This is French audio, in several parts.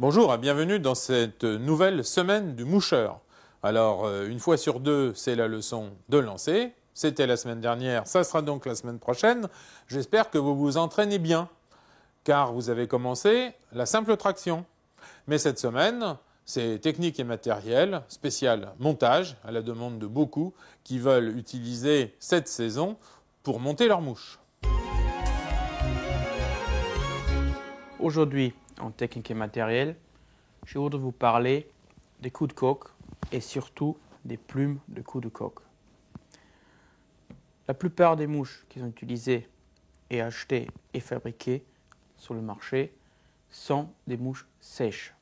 Bonjour et bienvenue dans cette nouvelle semaine du moucheur. Alors, une fois sur deux, c'est la leçon de lancer. C'était la semaine dernière, ça sera donc la semaine prochaine. J'espère que vous vous entraînez bien, car vous avez commencé la simple traction. Mais cette semaine, c'est technique et matériel, spécial montage, à la demande de beaucoup qui veulent utiliser cette saison pour monter leur mouche. Aujourd'hui, en technique et matériel, je voudrais vous parler des coups de coque et surtout des plumes de coups de coque. La plupart des mouches qui sont utilisées et achetées et fabriquées sur le marché sont des mouches sèches.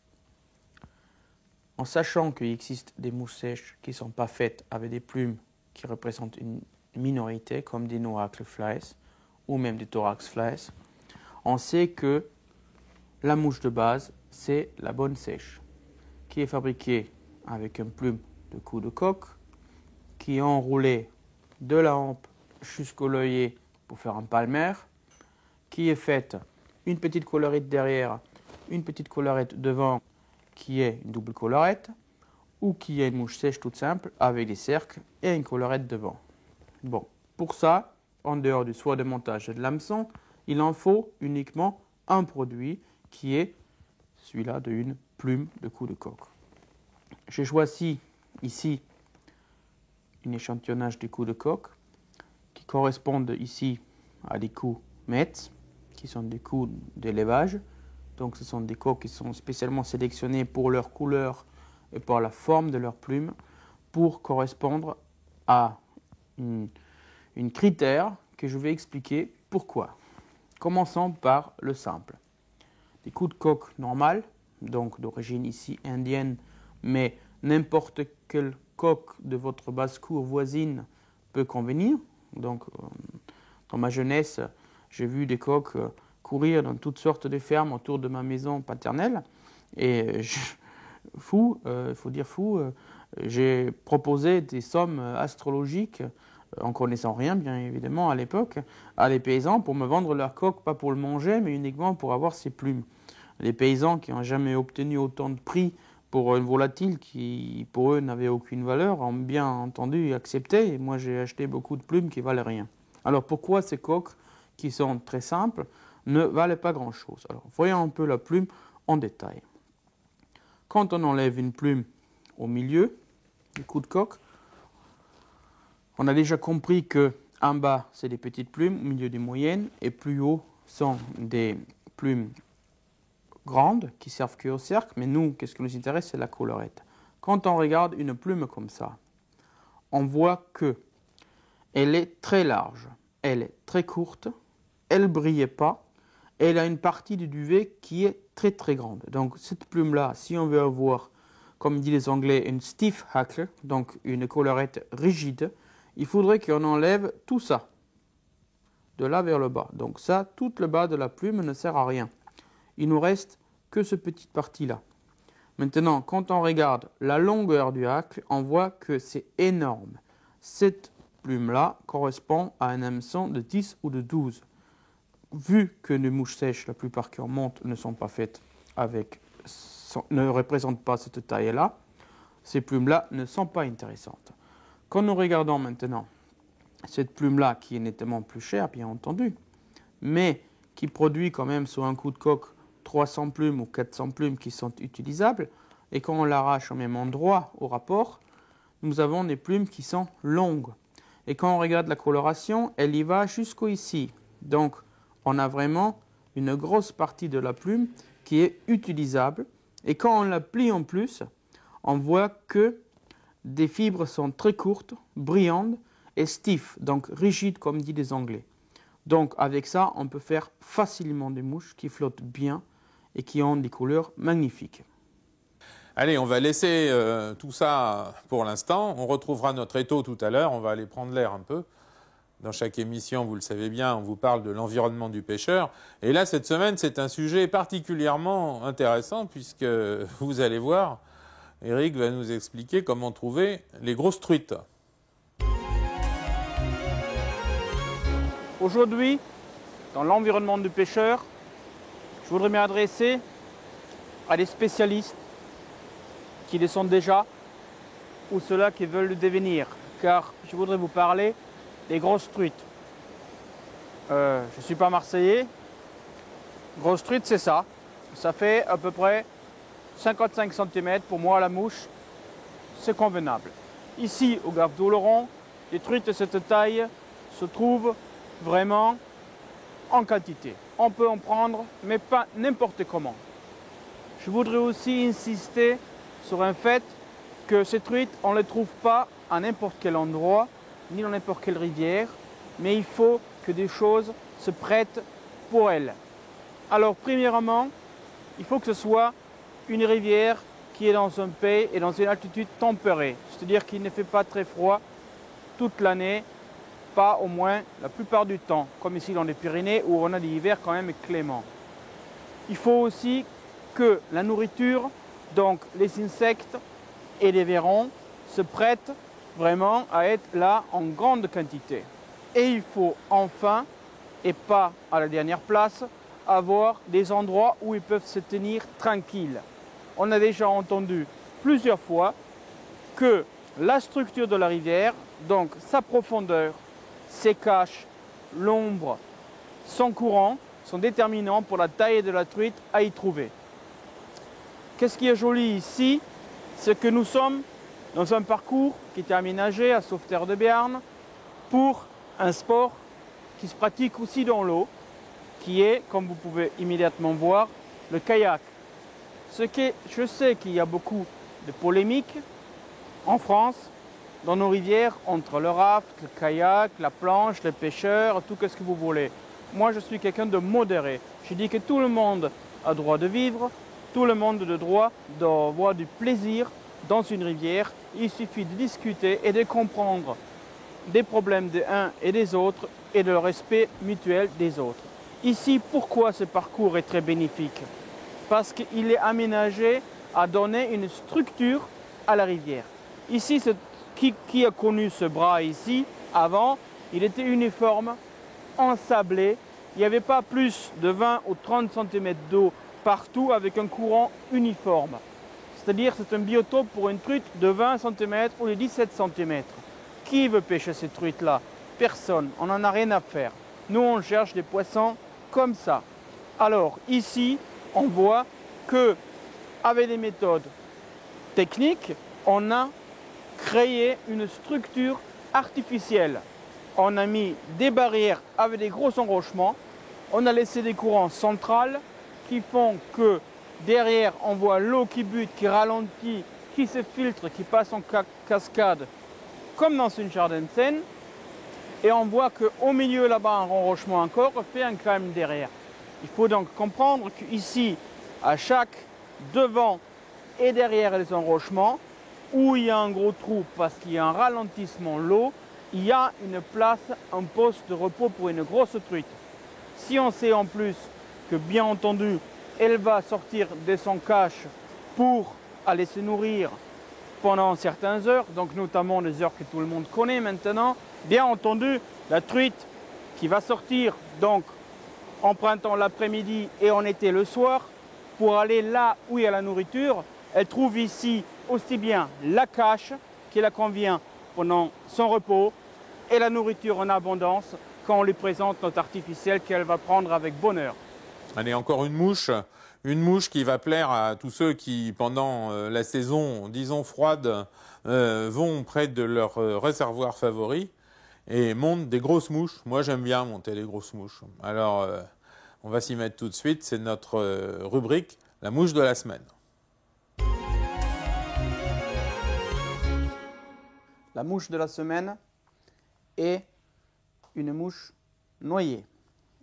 En sachant qu'il existe des mouches sèches qui ne sont pas faites avec des plumes qui représentent une minorité, comme des Noacle Flies ou même des Thorax Flies, on sait que la mouche de base, c'est la bonne sèche, qui est fabriquée avec une plume de coup de coque, qui est enroulée de la hampe jusqu'au l'œillet pour faire un palmaire, qui est faite une petite collerette derrière, une petite collerette devant, qui est une double collerette, ou qui est une mouche sèche toute simple avec des cercles et une collerette devant. Bon, pour ça, en dehors du soin de montage et de l'hameçon, il en faut uniquement un produit qui est celui-là d'une plume de coup de coque. J'ai choisi ici un échantillonnage des coups de coque qui correspondent ici à des coups Metz, qui sont des coups d'élevage. Donc ce sont des coques qui sont spécialement sélectionnés pour leur couleur et pour la forme de leur plume pour correspondre à une critère que je vais expliquer pourquoi. Commençons par le simple. Des coups de coque normales, donc d'origine ici indienne, mais n'importe quelle coque de votre basse-cour voisine peut convenir. Donc, dans ma jeunesse, j'ai vu des coques courir dans toutes sortes de fermes autour de ma maison paternelle. Et il faut dire fou, j'ai proposé des sommes astrologiques, en connaissant rien, bien évidemment, à l'époque, à les paysans pour me vendre leur coque, pas pour le manger, mais uniquement pour avoir ses plumes. Les paysans qui n'ont jamais obtenu autant de prix pour une volatile qui, pour eux, n'avait aucune valeur, ont bien entendu accepté. Et moi, j'ai acheté beaucoup de plumes qui ne valaient rien. Alors, pourquoi ces coques, qui sont très simples, ne valaient pas grand-chose? Alors, voyons un peu la plume en détail. Quand on enlève une plume au milieu du coup de coque, on a déjà compris qu'en bas, c'est des petites plumes, au milieu des moyennes, et plus haut sont des plumes grandes qui servent qu'au cercle, mais nous, qu'est-ce qui nous intéresse, c'est la collerette. Quand on regarde une plume comme ça, on voit qu'elle est très large, elle est très courte, elle ne brille pas, elle a une partie du duvet qui est très très grande. Donc cette plume-là, si on veut avoir, comme disent les Anglais, une stiff hackle, donc une collerette rigide, il faudrait qu'on enlève tout ça, de là vers le bas. Donc ça, tout le bas de la plume ne sert à rien. Il nous reste que cette petite partie-là. Maintenant, quand on regarde la longueur du hacle, on voit que c'est énorme. Cette plume-là correspond à un hameçon de 10 ou de 12. Vu que les mouches sèches, la plupart qui en montent, ne sont pas faites ne représentent pas cette taille-là, ces plumes-là ne sont pas intéressantes. Quand nous regardons maintenant cette plume-là, qui est nettement plus chère, bien entendu, mais qui produit quand même sur un coup de coque 300 plumes ou 400 plumes qui sont utilisables, et quand on l'arrache au même endroit au rapport, nous avons des plumes qui sont longues. Et quand on regarde la coloration, elle y va jusqu'au ici. Donc, on a vraiment une grosse partie de la plume qui est utilisable. Et quand on la plie en plus, on voit que des fibres sont très courtes, brillantes et stiff, donc rigides comme disent les Anglais. Donc avec ça, on peut faire facilement des mouches qui flottent bien et qui ont des couleurs magnifiques. Allez, on va laisser tout ça pour l'instant. On retrouvera notre étau tout à l'heure. On va aller prendre l'air un peu. Dans chaque émission, vous le savez bien, on vous parle de l'environnement du pêcheur. Et là, cette semaine, c'est un sujet particulièrement intéressant puisque vous allez voir, Eric va nous expliquer comment trouver les grosses truites. Aujourd'hui, dans l'environnement du pêcheur, je voudrais m'adresser à des spécialistes qui le sont déjà ou ceux-là qui veulent le devenir, car je voudrais vous parler des grosses truites. Je ne suis pas marseillais. Grosse truite, c'est ça. Ça fait à peu près 55 cm. Pour moi, la mouche, c'est convenable. Ici, au Gave d'Oloron, les truites de cette taille se trouvent vraiment en quantité. On peut en prendre, mais pas n'importe comment. Je voudrais aussi insister sur un fait que ces truites, on ne les trouve pas à n'importe quel endroit, ni dans n'importe quelle rivière, mais il faut que des choses se prêtent pour elles. Alors, premièrement, il faut que ce soit une rivière qui est dans un pays et dans une altitude tempérée, c'est-à-dire qu'il ne fait pas très froid toute l'année, pas au moins la plupart du temps, comme ici dans les Pyrénées où on a des hivers quand même cléments. Il faut aussi que la nourriture, donc les insectes et les verrons, se prêtent vraiment à être là en grande quantité. Et il faut enfin, et pas à la dernière place, avoir des endroits où ils peuvent se tenir tranquilles. On a déjà entendu plusieurs fois que la structure de la rivière, donc sa profondeur, ses caches, l'ombre, son courant, sont déterminants pour la taille de la truite à y trouver. Qu'est-ce qui est joli ici? C'est que nous sommes dans un parcours qui est aménagé à Sauveterre de Béarn pour un sport qui se pratique aussi dans l'eau, qui est, comme vous pouvez immédiatement voir, le kayak. Je sais qu'il y a beaucoup de polémiques en France, dans nos rivières, entre le raft, le kayak, la planche, les pêcheurs, tout ce que vous voulez. Moi, je suis quelqu'un de modéré. Je dis que tout le monde a droit de vivre, tout le monde a le droit d'avoir du plaisir dans une rivière. Il suffit de discuter et de comprendre des problèmes des uns et des autres et de le respect mutuel des autres. Ici, pourquoi ce parcours est très bénéfique? Parce qu'il est aménagé à donner une structure à la rivière. Ici, qui a connu ce bras ici, avant, il était uniforme, ensablé. Il n'y avait pas plus de 20 ou 30 cm d'eau partout avec un courant uniforme. C'est-à-dire c'est un biotope pour une truite de 20 cm ou de 17 cm. Qui veut pêcher ces truites-là? Personne. On n'en a rien à faire. Nous, on cherche des poissons comme ça. Alors, ici, on voit que avec des méthodes techniques, on a créé une structure artificielle. On a mis des barrières avec des gros enrochements. On a laissé des courants centrales qui font que derrière, on voit l'eau qui bute, qui ralentit, qui se filtre, qui passe en cascade, comme dans une Jardensen. Et on voit qu'au milieu, là-bas, un enrochement encore fait un calme derrière. Il faut donc comprendre qu'ici, à chaque devant et derrière les enrochements, où il y a un gros trou parce qu'il y a un ralentissement de l'eau, il y a une place, un poste de repos pour une grosse truite. Si on sait en plus que, bien entendu, elle va sortir de son cache pour aller se nourrir pendant certaines heures, donc notamment les heures que tout le monde connaît maintenant, bien entendu, la truite qui va sortir donc en printemps l'après-midi et en été le soir, pour aller là où il y a la nourriture, elle trouve ici aussi bien la cache qui la convient pendant son repos et la nourriture en abondance quand on lui présente notre artificiel qu'elle va prendre avec bonheur. Allez, encore une mouche qui va plaire à tous ceux qui, pendant la saison, disons froide, vont près de leur réservoir favori et montent des grosses mouches. Moi, j'aime bien monter des grosses mouches. Alors, on va s'y mettre tout de suite. C'est notre rubrique, la mouche de la semaine. La mouche de la semaine est une mouche noyée.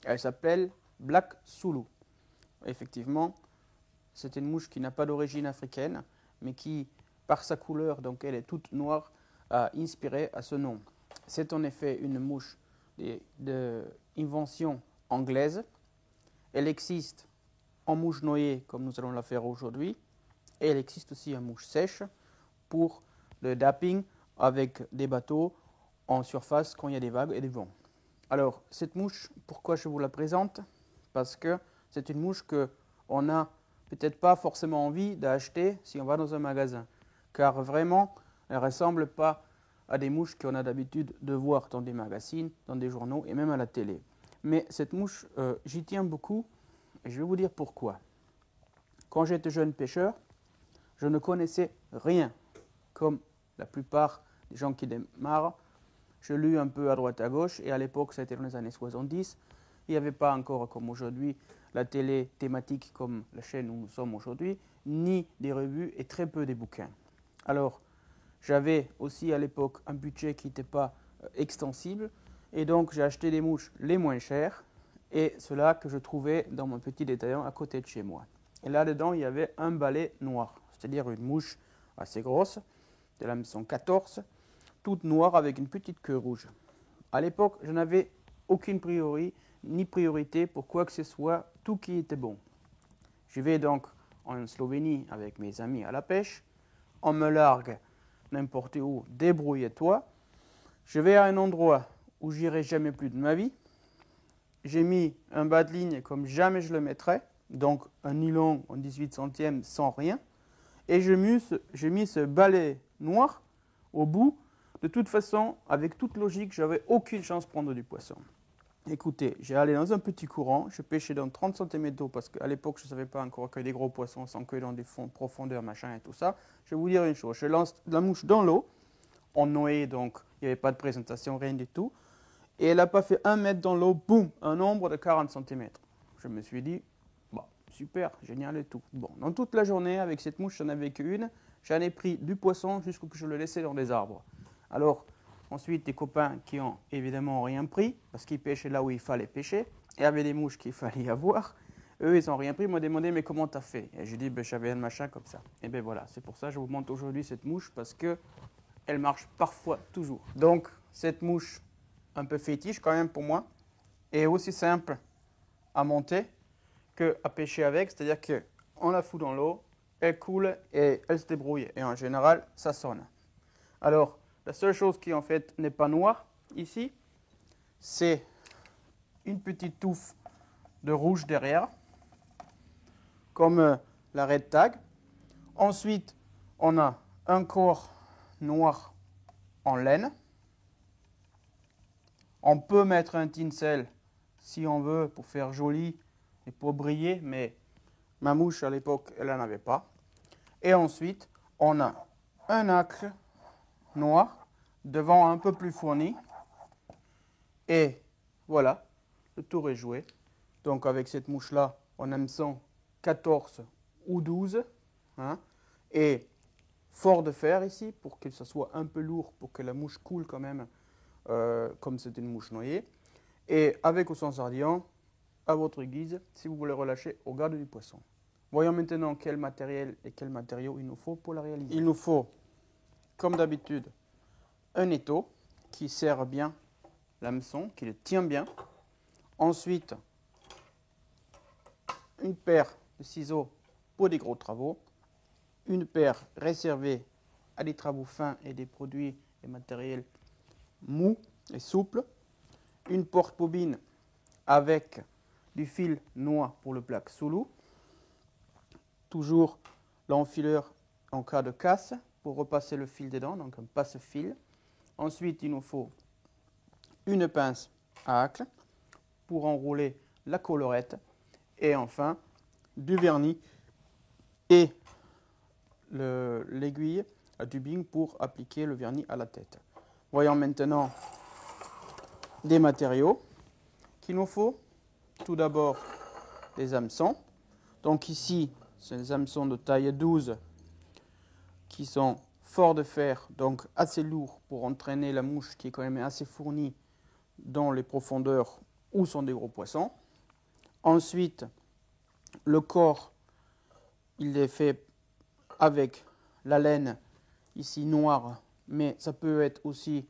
Elle s'appelle Black Sulu. Effectivement, c'est une mouche qui n'a pas d'origine africaine, mais qui, par sa couleur, donc elle est toute noire, a inspiré à ce nom. C'est en effet une mouche d'invention anglaise. Elle existe en mouche noyée, comme nous allons la faire aujourd'hui, et elle existe aussi en mouche sèche pour le dapping avec des bateaux en surface quand il y a des vagues et des vents. Alors, cette mouche, pourquoi je vous la présente? Parce que c'est une mouche qu'on a peut-être pas forcément envie d'acheter si on va dans un magasin. Car vraiment, elles ne ressemblent pas à des mouches qu'on a d'habitude de voir dans des magazines, dans des journaux et même à la télé. Mais cette mouche, j'y tiens beaucoup et je vais vous dire pourquoi. Quand j'étais jeune pêcheur, je ne connaissais rien, comme la plupart des gens qui démarrent. Je lus un peu à droite à gauche et à l'époque, ça a été dans les années 70. Il n'y avait pas encore, comme aujourd'hui, la télé thématique comme la chaîne où nous sommes aujourd'hui, ni des revues et très peu des bouquins. Alors, j'avais aussi à l'époque un budget qui n'était pas extensible et donc j'ai acheté des mouches les moins chères et ceux-là que je trouvais dans mon petit détaillant à côté de chez moi. Et là-dedans, il y avait un balai noir, c'est-à-dire une mouche assez grosse, de la maison 14, toute noire avec une petite queue rouge. À l'époque, je n'avais aucune priorité pour quoi que ce soit, tout qui était bon. Je vais donc en Slovénie avec mes amis à la pêche, on me largue n'importe où, débrouille-toi. Je vais à un endroit où j'irai jamais plus de ma vie. J'ai mis un bas de ligne comme jamais je le mettrais, donc un nylon en 18 centièmes sans rien. Et j'ai mis ce balai noir au bout. De toute façon, avec toute logique, j'avais aucune chance de prendre du poisson. Écoutez, j'ai allé dans un petit courant, je pêchais dans 30 cm d'eau parce qu'à l'époque, je ne savais pas encore que des gros poissons sans que dans des fonds de profondeur, machin et tout ça. Je vais vous dire une chose, je lance la mouche dans l'eau, en noyé donc, il n'y avait pas de présentation, rien du tout. Et elle n'a pas fait 1 mètre dans l'eau, boum, un ombre de 40 cm. Je me suis dit, bah, super, génial et tout. Bon, dans toute la journée, avec cette mouche, j'en avais qu'une, j'en ai pris du poisson jusqu'à ce que je le laissais dans des arbres. Alors, ensuite, des copains qui ont évidemment rien pris, parce qu'ils pêchaient là où il fallait pêcher, et il y avait des mouches qu'il fallait avoir. Eux, ils n'ont rien pris, ils m'ont demandé, mais comment tu as fait? Et j'ai dit, ben, j'avais un machin comme ça. Et bien voilà, c'est pour ça que je vous montre aujourd'hui cette mouche, parce qu'elle marche parfois, toujours. Donc, cette mouche, un peu fétiche quand même pour moi, est aussi simple à monter qu'à pêcher avec, c'est-à-dire qu'on la fout dans l'eau, elle coule et elle se débrouille. Et en général, ça sonne. Alors, la seule chose qui en fait n'est pas noire ici, c'est une petite touffe de rouge derrière, comme la red tag. Ensuite, on a un corps noir en laine. On peut mettre un tinsel si on veut pour faire joli et pour briller, mais ma mouche à l'époque, elle n'en avait pas. Et ensuite, on a un acre noir, devant un peu plus fourni. Et voilà, le tour est joué. Donc avec cette mouche-là, on hameçon 14 ou 12. Hein, et fort de fer ici, pour que ce soit un peu lourd, pour que la mouche coule quand même, comme c'est une mouche noyée. Et avec ou sans ardillon, à votre guise, si vous voulez relâcher au garde du poisson. Voyons maintenant quel matériel et quel matériau il nous faut pour la réaliser. Il nous faut, comme d'habitude, un étau qui serre bien l'hameçon, qui le tient bien. Ensuite, une paire de ciseaux pour des gros travaux. Une paire réservée à des travaux fins et des produits et matériels mous et souples. Une porte-bobine avec du fil noir pour le plaque sous-loup. Toujours l'enfileur en cas de casse pour repasser le fil dedans, donc un passe-fil. Ensuite, il nous faut une pince à hacle pour enrouler la collerette. Et enfin, du vernis et l'aiguille à tubing pour appliquer le vernis à la tête. Voyons maintenant des matériaux qu'il nous faut. Tout d'abord, des hameçons. Donc ici, c'est des hameçons de taille 12 qui sont forts de fer, donc assez lourds pour entraîner la mouche qui est quand même assez fournie dans les profondeurs où sont des gros poissons. Ensuite, le corps, il est fait avec la laine, ici noire, mais ça peut être aussi,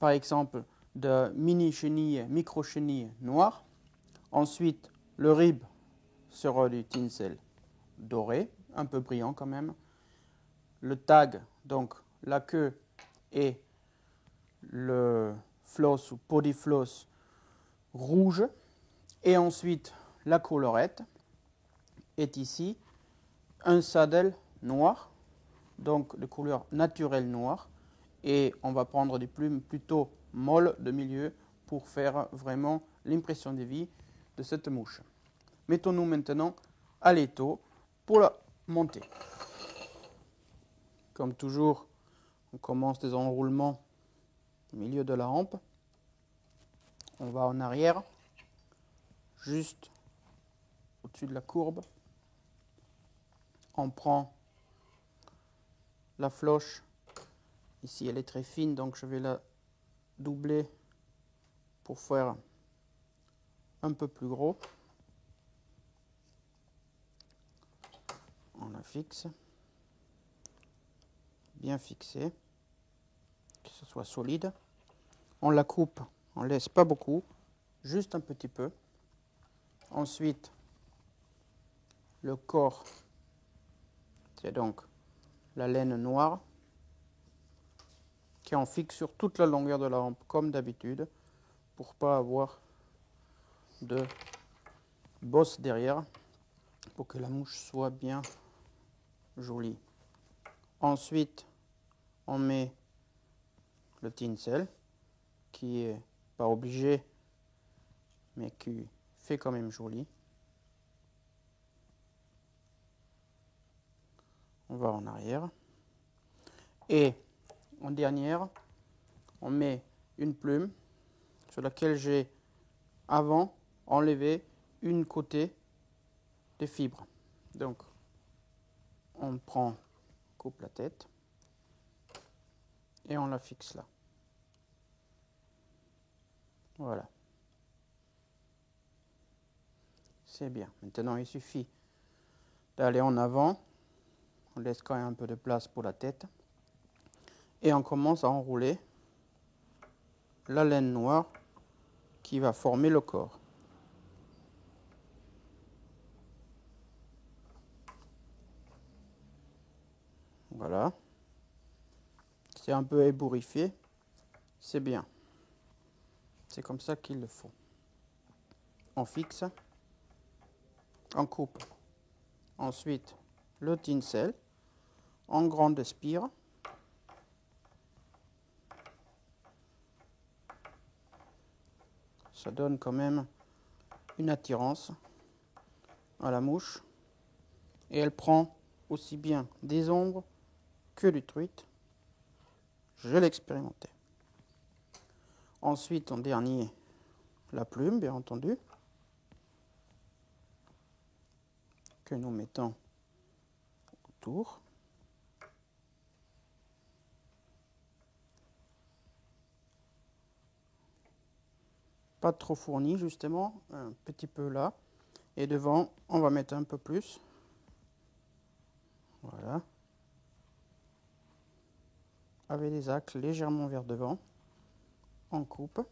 par exemple, de mini-chenilles, micro-chenilles noires. Ensuite, le rib sera du tinsel doré, un peu brillant quand même. Le tag, donc la queue et le floss ou podifloss rouge. Et ensuite, la collerette. est ici un saddle noir, donc de couleur naturelle noire, et on va prendre des plumes plutôt molles de milieu pour faire vraiment l'impression de vie de cette mouche. Mettons-nous maintenant à l'étau pour la monter. Comme toujours, on commence des enroulements au milieu de la rampe. On va en arrière, juste au-dessus de la courbe. On prend la floche. Ici, elle est très fine, donc je vais la doubler pour faire un peu plus gros. On la fixe, bien fixée, que ce soit solide. On la coupe, on ne laisse pas beaucoup, juste un petit peu. Ensuite, le corps, c'est donc la laine noire, qui en fixe sur toute la longueur de la rampe, comme d'habitude, pour ne pas avoir de bosse derrière, pour que la mouche soit bien jolie. Ensuite, on met le tinsel, qui est pas obligé, mais qui fait quand même joli. On va en arrière. Et en dernière, on met une plume sur laquelle j'ai avant enlevé une côté des fibres. Donc, on prend, coupe la tête et on la fixe là. Voilà. C'est bien. Maintenant, il suffit d'aller en avant. On laisse quand même un peu de place pour la tête. Et on commence à enrouler la laine noire qui va former le corps. Voilà. C'est un peu ébouriffé. C'est bien. C'est comme ça qu'il le faut. On fixe. On coupe. Ensuite, le tinsel en grande spire. Ça donne quand même une attirance à la mouche. Et elle prend aussi bien des ombres que du truite. Je l'ai expérimenté. Ensuite, en dernier, la plume, bien entendu, que nous mettons autour. Pas trop fourni, justement, un petit peu là. Et devant, on va mettre un peu plus. Voilà. Avec les axes légèrement vers devant. On coupe.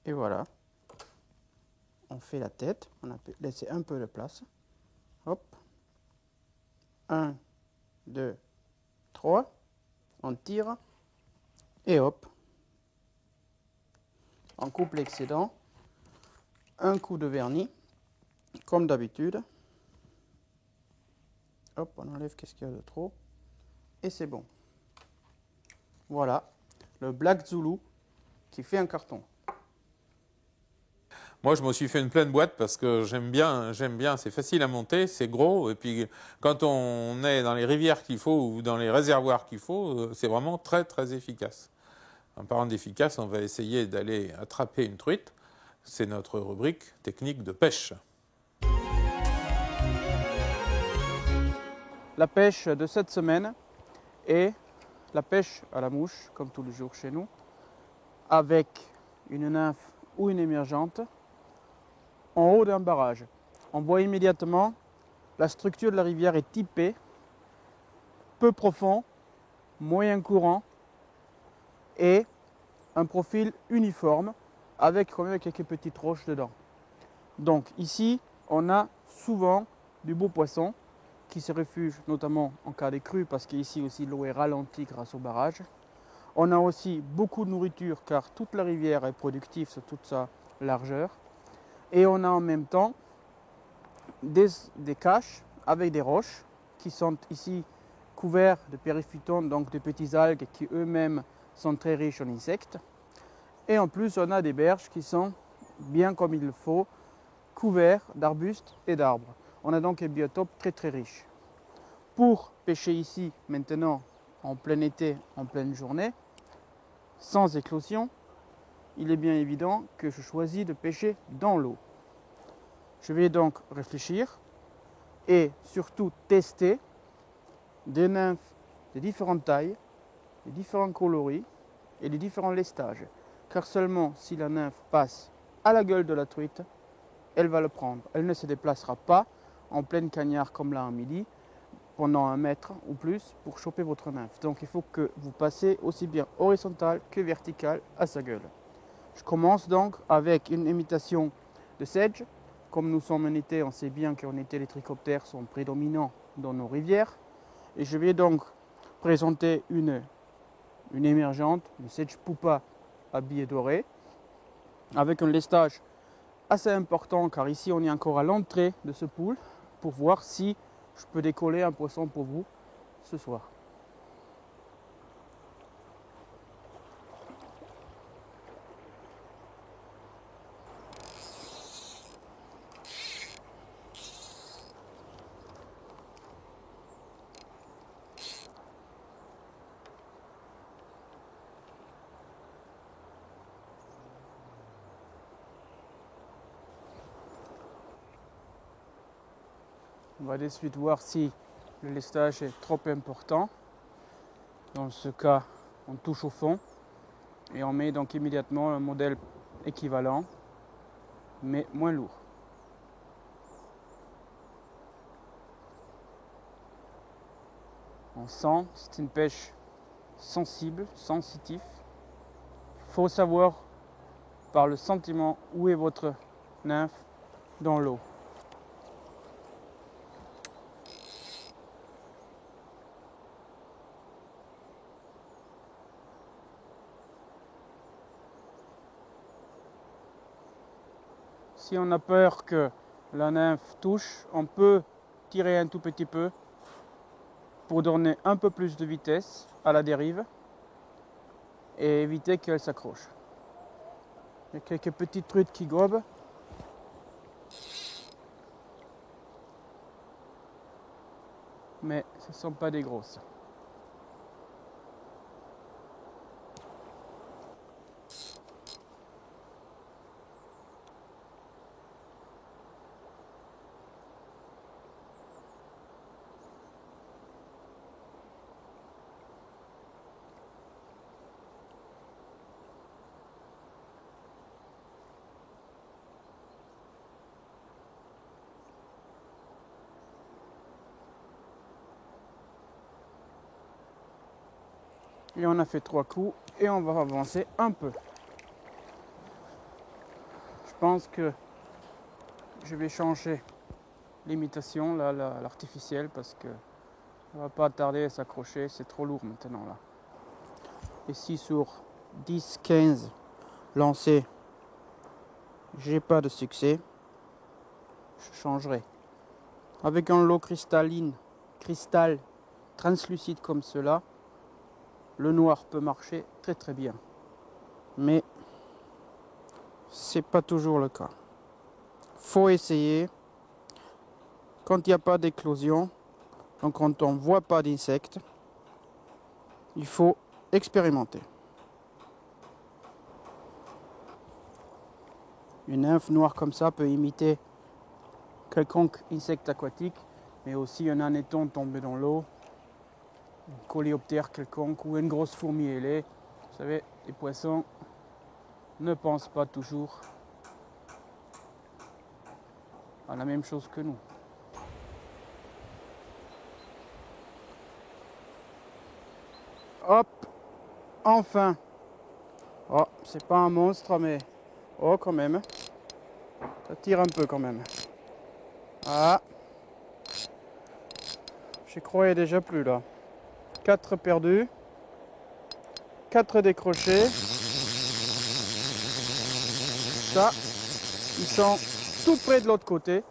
Et voilà. On fait la tête. On a laissé un peu de place. Hop. 1, 2, 3. On tire. Et hop. On coupe l'excédent. Un coup de vernis. Comme d'habitude. Hop, on enlève qu'est-ce qu'il y a de trop. Et c'est bon. Voilà, le Black Zulu qui fait un carton. Moi, je me suis fait une pleine boîte parce que j'aime bien, c'est facile à monter, c'est gros, et puis quand on est dans les rivières qu'il faut ou dans les réservoirs qu'il faut, c'est vraiment très très efficace. En parlant d'efficace, on va essayer d'aller attraper une truite. C'est notre rubrique technique de pêche. La pêche de cette semaine est la pêche à la mouche, comme tous les jours chez nous, avec une nymphe ou une émergente en haut d'un barrage. On voit immédiatement la structure de la rivière est typée, peu profond, moyen courant et un profil uniforme avec quand même quelques petites roches dedans. Donc ici, on a souvent du beau poisson qui se réfugie notamment en cas de crue parce qu'ici aussi l'eau est ralentie grâce au barrage. On a aussi beaucoup de nourriture car toute la rivière est productive sur toute sa largeur. Et on a en même temps des caches avec des roches qui sont ici couverts de périphytons, donc de petits algues qui eux-mêmes sont très riches en insectes. Et en plus, on a des berges qui sont bien comme il le faut, couverts d'arbustes et d'arbres. On a donc un biotope très très riche. Pour pêcher ici maintenant en plein été, en pleine journée, sans éclosion, il est bien évident que je choisis de pêcher dans l'eau. Je vais donc réfléchir et surtout tester des nymphes de différentes tailles, de différents coloris et de différents lestages. Car seulement si la nymphe passe à la gueule de la truite, elle va le prendre. Elle ne se déplacera pas en pleine cagnard comme là en midi, pendant 1 mètre ou plus pour choper votre nymphe. Donc il faut que vous passez aussi bien horizontal que vertical à sa gueule. Je commence donc avec une imitation de sedge. Comme nous sommes en été, on sait bien qu'en été les trichoptères sont prédominants dans nos rivières. Et je vais donc présenter une émergente, une sedge pupa à billets dorés, avec un lestage assez important car ici on est encore à l'entrée de ce pool pour voir si je peux décoller un poisson pour vous ce soir. On va de suite voir si le lestage est trop important. Dans ce cas, on touche au fond et on met donc immédiatement un modèle équivalent, mais moins lourd. On sent, c'est une pêche sensible, sensitive. Il faut savoir par le sentiment où est votre nymphe dans l'eau. Si on a peur que la nymphe touche, on peut tirer un tout petit peu pour donner un peu plus de vitesse à la dérive et éviter qu'elle s'accroche. Il y a quelques petites truites qui gobent. Mais ce ne sont pas des grosses. Et on a fait 3 coups et on va avancer un peu. Je pense que je vais changer l'imitation, là, l'artificielle, parce que ça va pas tarder à s'accrocher, c'est trop lourd maintenant là. Et si sur 10-15 lancés, j'ai pas de succès, je changerai. Avec un lot cristal translucide comme cela, le noir peut marcher très très bien. Mais c'est pas toujours le cas. Faut essayer. Quand il n'y a pas d'éclosion, donc quand on ne voit pas d'insectes, il faut expérimenter. Une nymphe noire comme ça peut imiter quelconque insecte aquatique, mais aussi un anéton tombé dans l'eau, un coléoptère quelconque ou une grosse fourmi ailée. Vous savez, les poissons ne pensent pas toujours à la même chose que nous. Hop, enfin. Oh, c'est pas un monstre, mais oh, quand même. Ça tire un peu quand même. Ah. Je croyais déjà plus là. 4 perdus. 4 décrochés. Ça, Ils sont tout près de l'autre côté.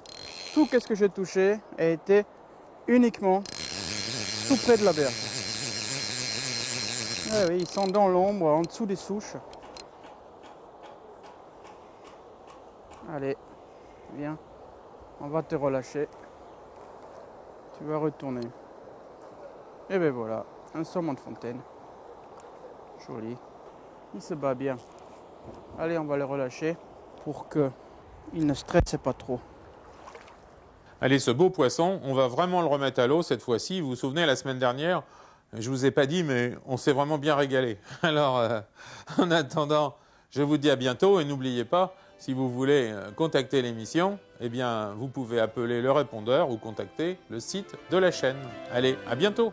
Tout ce que j'ai touché a été uniquement tout près de la berge. Ah oui, ils sont dans l'ombre, en dessous des souches. Allez, viens, on va te relâcher. Tu vas retourner. Et ben voilà, un saumon de fontaine. Joli. Il se bat bien. Allez, on va le relâcher pour qu'il ne stresse pas trop. Allez, ce beau poisson, on va vraiment le remettre à l'eau cette fois-ci. Vous vous souvenez, la semaine dernière, je vous ai pas dit, mais on s'est vraiment bien régalé. Alors, en attendant, je vous dis à bientôt et n'oubliez pas, si vous voulez contacter l'émission, eh bien, vous pouvez appeler le répondeur ou contacter le site de la chaîne. Allez, à bientôt!